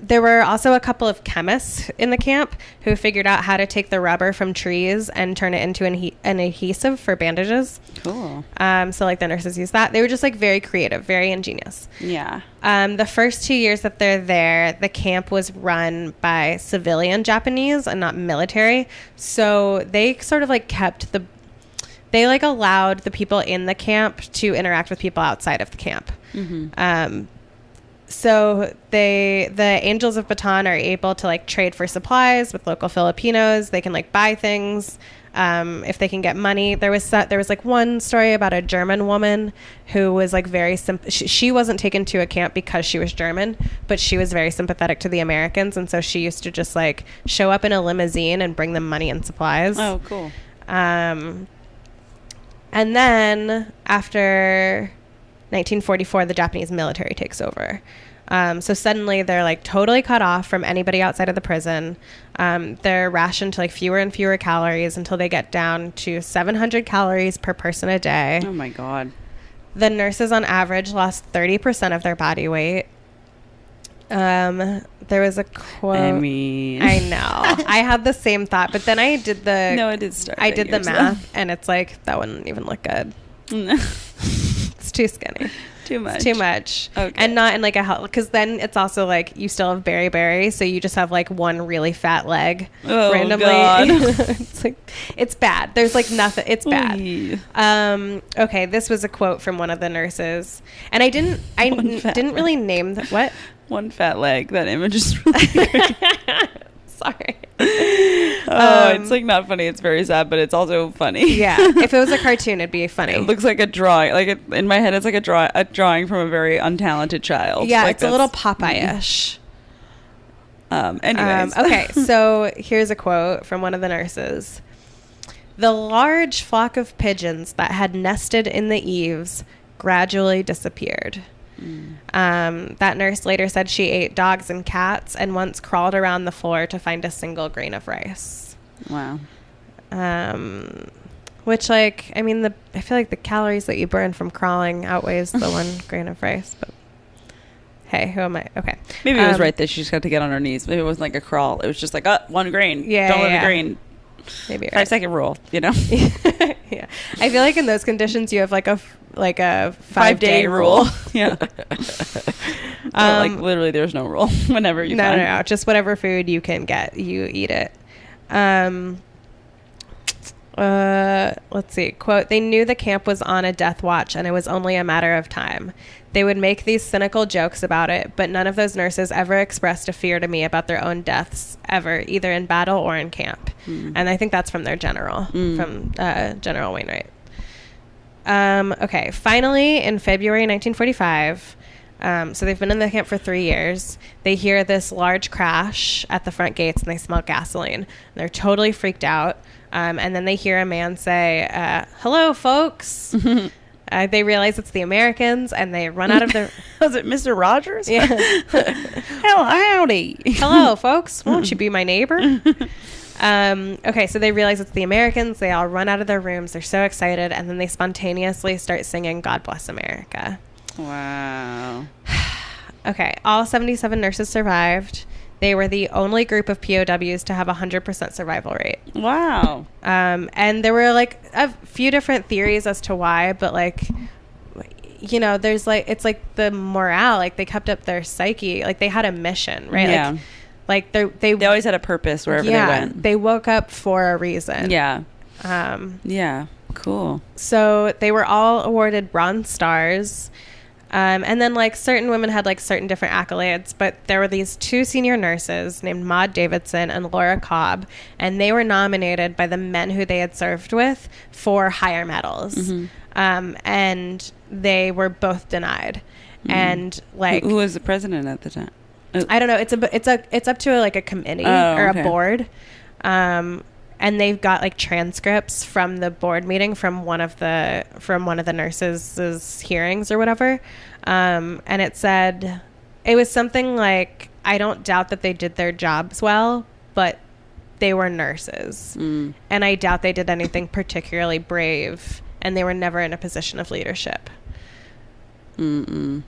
There were also a couple of chemists in the camp who figured out how to take the rubber from trees and turn it into an adhesive for bandages. Cool. So like the nurses used that. They were just like very creative, very ingenious. Yeah. The first 2 years that they're there, the camp was run by civilian Japanese and not military. So they sort of like they like allowed the people in the camp to interact with people outside of the camp. Mm-hmm. So the Angels of Bataan are able to like trade for supplies with local Filipinos. They can like buy things if they can get money. There was like one story about a German woman who was like very she wasn't taken to a camp because she was German, but she was very sympathetic to the Americans, and so she used to just like show up in a limousine and bring them money and supplies. Oh, cool. And then after 1944, the Japanese military takes over. So suddenly they're like totally cut off from anybody outside of the prison. They're rationed to like fewer and fewer calories until they get down to 700 calories per person a day. Oh my God. The nurses on average lost 30% of their body weight. There was a quote. I mean, I know. I had the same thought, but then I did the. No, it did start. I did the math, and it's like that wouldn't even look good. It's too skinny. Too much. It's too much. Okay. And not in like a health, because then it's also like you still have beriberi, so you just have like one really fat leg randomly. God. It's like it's bad. There's like nothing. It's bad. Oy. Okay, this was a quote from one of the nurses, and I didn't really name what. One fat leg. That image is really weird. Sorry. It's like not funny. It's very sad, but it's also funny. Yeah. If it was a cartoon, it'd be funny. It looks like a drawing. Like in my head, it's like a drawing from a very untalented child. Yeah, like it's a little Popeye-ish. Anyways. Okay, so here's a quote from one of the nurses. The large flock of pigeons that had nested in the eaves gradually disappeared. That nurse later said she ate dogs and cats and once crawled around the floor to find a single grain of rice. Wow. Which, like, I mean, I feel like the calories that you burn from crawling outweighs the one grain of rice. But hey, who am I? Okay. Maybe it was right that she just got to get on her knees. Maybe it wasn't like a crawl. It was just like, 1 grain. Yeah. Don't let a grain. Maybe 5-second rule, you know? Yeah. I feel like in those conditions you have like a 5-day rule. Yeah. Like literally there's no rule whenever you find. No. Just whatever food you can get, you eat it. Let's see. Quote, they knew the camp was on a death watch and it was only a matter of time. They would make these cynical jokes about it, but none of those nurses ever expressed a fear to me about their own deaths ever, either in battle or in camp. And I think that's from their general, from General Wainwright. Okay, finally, in February 1945, so they've been in the camp for 3 years. They hear this large crash at the front gates and they smell gasoline. And they're totally freaked out. And then they hear a man say, hello, folks. They realize it's the Americans and they run out of their... Was it Mr. Rogers? Yeah. Howdy. Hello, folks. Won't you be my neighbor? Okay, so they realize it's the Americans. They all run out of their rooms. They're so excited. And then they spontaneously start singing God Bless America. Wow. Okay, all 77 nurses survived. They were the only group of POWs to have 100% survival rate. Wow. And there were like a few different theories as to why, but like, you know, there's like, it's like the morale, like they kept up their psyche, like they had a mission, right? Yeah. Like they always had a purpose wherever they went. They woke up for a reason. Yeah. Yeah. Cool. So they were all awarded Bronze Stars. And then like certain women had like certain different accolades, but there were these 2 senior nurses named Maud Davidson and Laura Cobb, and they were nominated by the men who they had served with for higher medals. And they were both denied. And like, who was the president at the time? I don't know. It's up to like a committee or a board. And they've got like transcripts from the board meeting from one of the nurses' hearings or whatever. And it said, it was something like, I don't doubt that they did their jobs well, but they were nurses. And I doubt they did anything particularly brave, and they were never in a position of leadership. Truly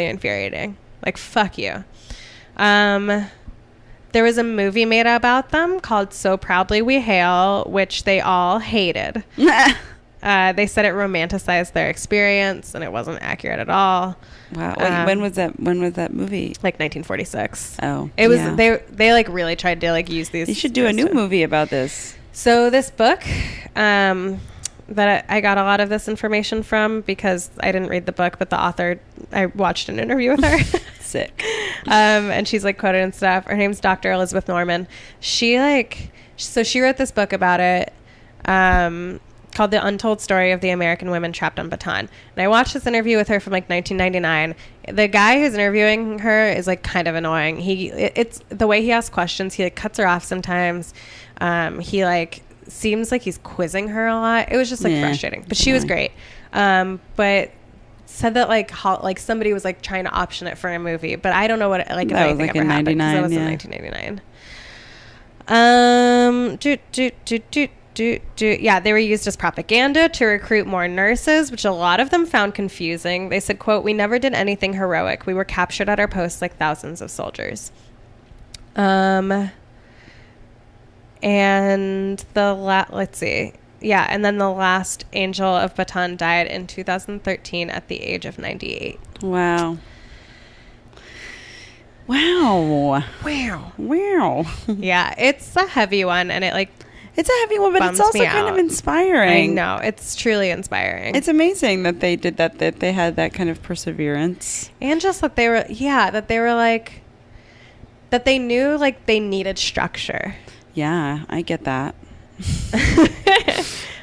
infuriating. Like, fuck you. There was a movie made about them called So Proudly We Hail, which they all hated. They said it romanticized their experience, and it wasn't accurate at all. Wow. Wait, when was that movie? Like 1946. Oh. It was they like really tried to like use these. They should do a new movie about this. So this book that I got a lot of this information from, because I didn't read the book, but the author, I watched an interview with her. Sick. And she's like quoted and stuff. Her name's Dr. Elizabeth Norman. She wrote this book about it, called The Untold Story of the American Women Trapped on Bataan. And I watched this interview with her from like 1999. The guy who's interviewing her is like kind of annoying. It's the way he asks questions. He like cuts her off sometimes. He like seems like he's quizzing her a lot. It was just like frustrating, but she was great. But said that like somebody was like trying to option it for a movie, but I don't know what like if that anything was like ever in happened, 'cause that was in 1999. Yeah, they were used as propaganda to recruit more nurses, which a lot of them found confusing. They said, quote, "We never did anything heroic. We were captured at our posts like thousands of soldiers." And let's see. Yeah, and then the last Angel of Bataan died in 2013 at the age of 98. Wow. Yeah, it's a heavy one, and it's a heavy one, but it's also kind of inspiring. I know, it's truly inspiring. It's amazing that they did that they had that kind of perseverance. And just that they were like, that they knew like they needed structure. Yeah, I get that.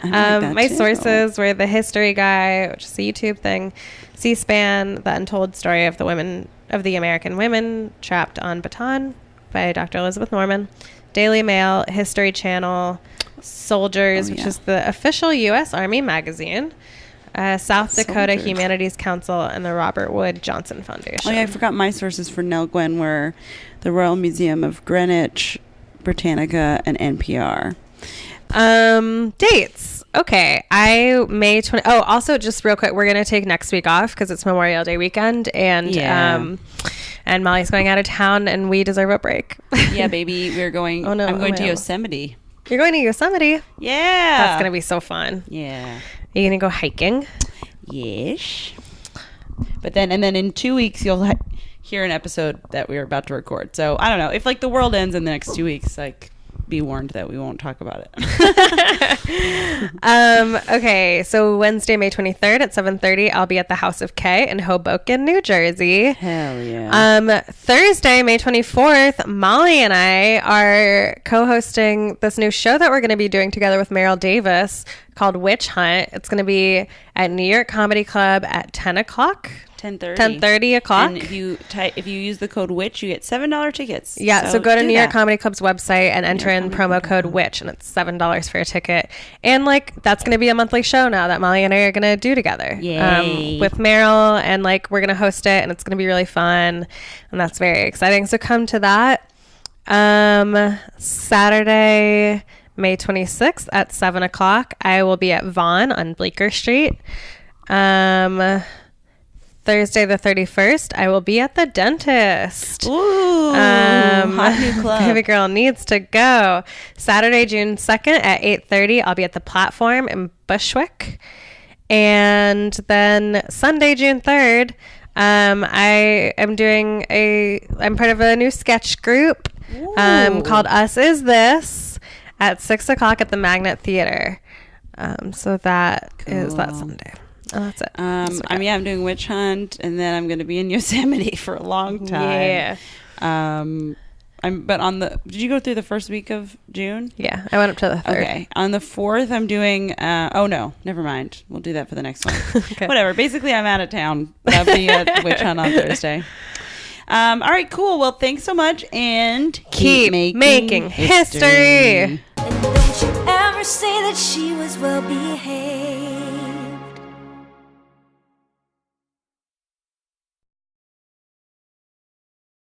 My sources were The History Guy, which is a YouTube thing, C-SPAN, The Untold Story of the American Women Trapped on Bataan by Dr. Elizabeth Norman, Daily Mail, History Channel, Soldiers, which is the official U.S. Army magazine, South Dakota Humanities Council, and the Robert Wood Johnson Foundation. Oh yeah, I forgot my sources for Nell Gwyn were the Royal Museum of Greenwich, Britannica, and NPR. Dates. Okay. May 20. Oh, also just real quick, we're going to take next week off because it's Memorial Day weekend, and Molly's going out of town and we deserve a break. Yeah, baby. We're going. I'm going to Yosemite. You're going to Yosemite? Yeah. That's going to be so fun. Yeah. Are you going to go hiking? Yes. But then in 2 weeks, you'll hear an episode that we're about to record. So I don't know if like the world ends in the next 2 weeks, like, be warned that we won't talk about it. Okay, so Wednesday, May 23rd at 7:30, I'll be at the House of K in Hoboken, New Jersey. Hell yeah. Thursday, May 24th, Molly and I are co-hosting this new show that we're going to be doing together with Meryl Davis called Witch Hunt. It's going to be at New York Comedy Club at 10 o'clock. 10:30 o'clock. And if you use the code WITCH, you get $7 tickets. Yeah, so go to New York Comedy Club's website and enter in promo code WITCH, and it's $7 for a ticket. And like that's going to be a monthly show now that Molly and I are going to do together. Yay. With Meryl, and like we're going to host it, and it's going to be really fun, and that's very exciting. So come to that. Saturday, May 26th at 7 o'clock, I will be at Vaughan on Bleecker Street. Thursday the 31st, I will be at the dentist. Ooh, hot new club. Baby girl needs to go. Saturday, June 2nd at 8:30, I'll be at the Platform in Bushwick. And then Sunday, June 3rd, I'm part of a new sketch group called Us Is This at 6 o'clock at the Magnet Theater. So that is that Sunday. Oh, that's it. I'm doing Witch Hunt, and then I'm going to be in Yosemite for a long time. Yeah. Did you go through the first week of June? Yeah, I went up to the 3rd. Okay. On the 4th, I'm doing, no, never mind. We'll do that for the next one. Okay. Whatever. Basically, I'm out of town. I'll be at Witch Hunt on Thursday. All right, cool. Well, thanks so much, and Keep making history. And don't you ever say that she was well behaved.